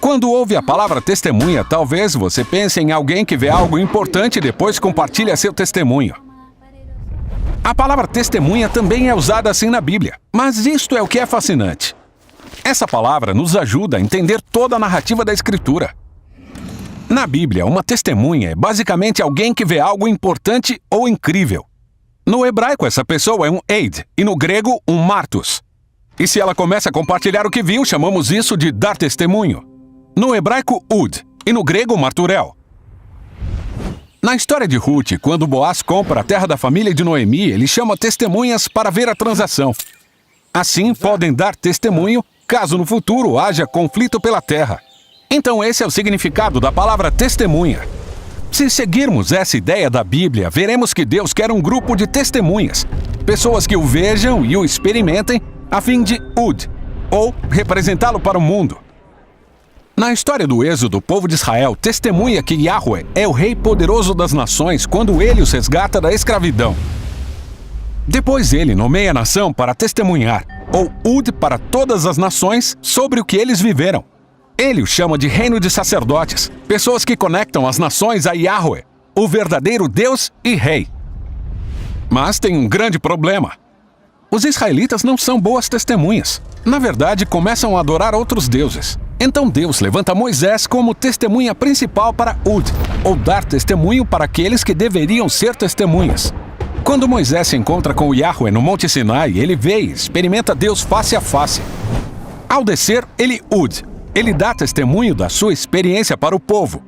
Quando ouve a palavra testemunha, talvez você pense em alguém que vê algo importante e depois compartilha seu testemunho. A palavra testemunha também é usada assim na Bíblia, mas isto é o que é fascinante. Essa palavra nos ajuda a entender toda a narrativa da Escritura. Na Bíblia, uma testemunha é basicamente alguém que vê algo importante ou incrível. No hebraico, essa pessoa é um eid, e no grego, um martus. E se ela começa a compartilhar o que viu, chamamos isso de dar testemunho. No hebraico, ud, e no grego, marturel. Na história de Ruth, quando Boaz compra a terra da família de Noemi, ele chama testemunhas para ver a transação. Assim, podem dar testemunho caso no futuro haja conflito pela terra. Então esse é o significado da palavra testemunha. Se seguirmos essa ideia da Bíblia, veremos que Deus quer um grupo de testemunhas, pessoas que o vejam e o experimentem, a fim de ud, ou representá-lo para o mundo. Na história do Êxodo, o povo de Israel testemunha que Yahweh é o Rei poderoso das nações quando ele os resgata da escravidão. Depois ele nomeia a nação para testemunhar, ou ud para todas as nações, sobre o que eles viveram. Ele os chama de reino de sacerdotes, pessoas que conectam as nações a Yahweh, o verdadeiro Deus e Rei. Mas tem um grande problema. Os israelitas não são boas testemunhas. Na verdade, começam a adorar outros deuses. Então Deus levanta Moisés como testemunha principal para ud, ou dar testemunho para aqueles que deveriam ser testemunhas. Quando Moisés se encontra com o Yahweh no Monte Sinai, ele vê e experimenta Deus face a face. Ao descer, ele ud. Ele dá testemunho da sua experiência para o povo.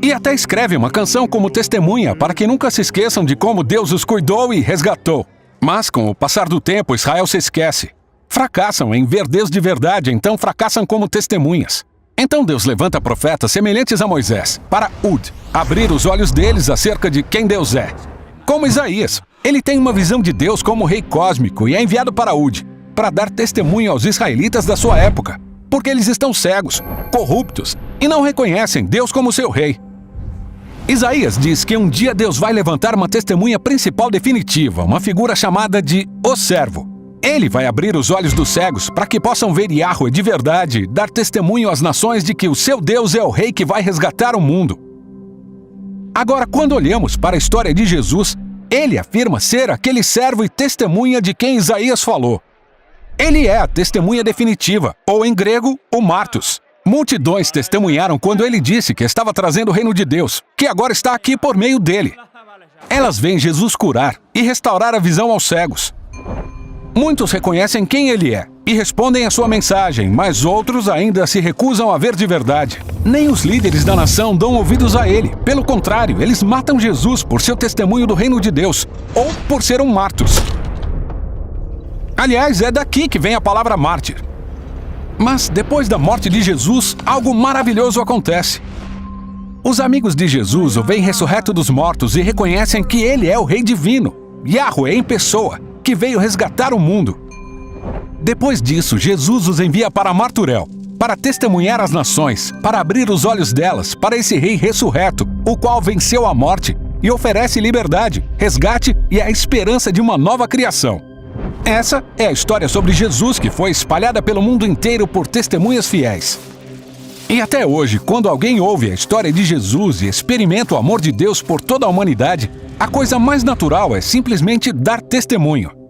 E até escreve uma canção como testemunha para que nunca se esqueçam de como Deus os cuidou e resgatou. Mas com o passar do tempo, Israel se esquece. Fracassam em ver Deus de verdade, então fracassam como testemunhas. Então Deus levanta profetas semelhantes a Moisés, para ud, abrir os olhos deles acerca de quem Deus é. Como Isaías, ele tem uma visão de Deus como rei cósmico e é enviado para ud, para dar testemunho aos israelitas da sua época. Porque eles estão cegos, corruptos e não reconhecem Deus como seu rei. Isaías diz que um dia Deus vai levantar uma testemunha principal definitiva, uma figura chamada de o servo. Ele vai abrir os olhos dos cegos para que possam ver Yahweh de verdade, dar testemunho às nações de que o seu Deus é o rei que vai resgatar o mundo. Agora, quando olhamos para a história de Jesus, ele afirma ser aquele servo e testemunha de quem Isaías falou. Ele é a testemunha definitiva, ou em grego, o martus. Multidões testemunharam quando ele disse que estava trazendo o reino de Deus, que agora está aqui por meio dele. Elas veem Jesus curar e restaurar a visão aos cegos. Muitos reconhecem quem ele é e respondem à sua mensagem, mas outros ainda se recusam a ver de verdade. Nem os líderes da nação dão ouvidos a ele. Pelo contrário, eles matam Jesus por seu testemunho do reino de Deus, ou por ser um martus. Aliás, é daqui que vem a palavra mártir. Mas depois da morte de Jesus, algo maravilhoso acontece. Os amigos de Jesus o veem ressurreto dos mortos e reconhecem que ele é o Rei Divino, Yahweh em pessoa, que veio resgatar o mundo. Depois disso, Jesus os envia para Marturel, para testemunhar às nações, para abrir os olhos delas para esse Rei ressurreto, o qual venceu a morte e oferece liberdade, resgate e a esperança de uma nova criação. Essa é a história sobre Jesus que foi espalhada pelo mundo inteiro por testemunhas fiéis. E até hoje, quando alguém ouve a história de Jesus e experimenta o amor de Deus por toda a humanidade, a coisa mais natural é simplesmente dar testemunho.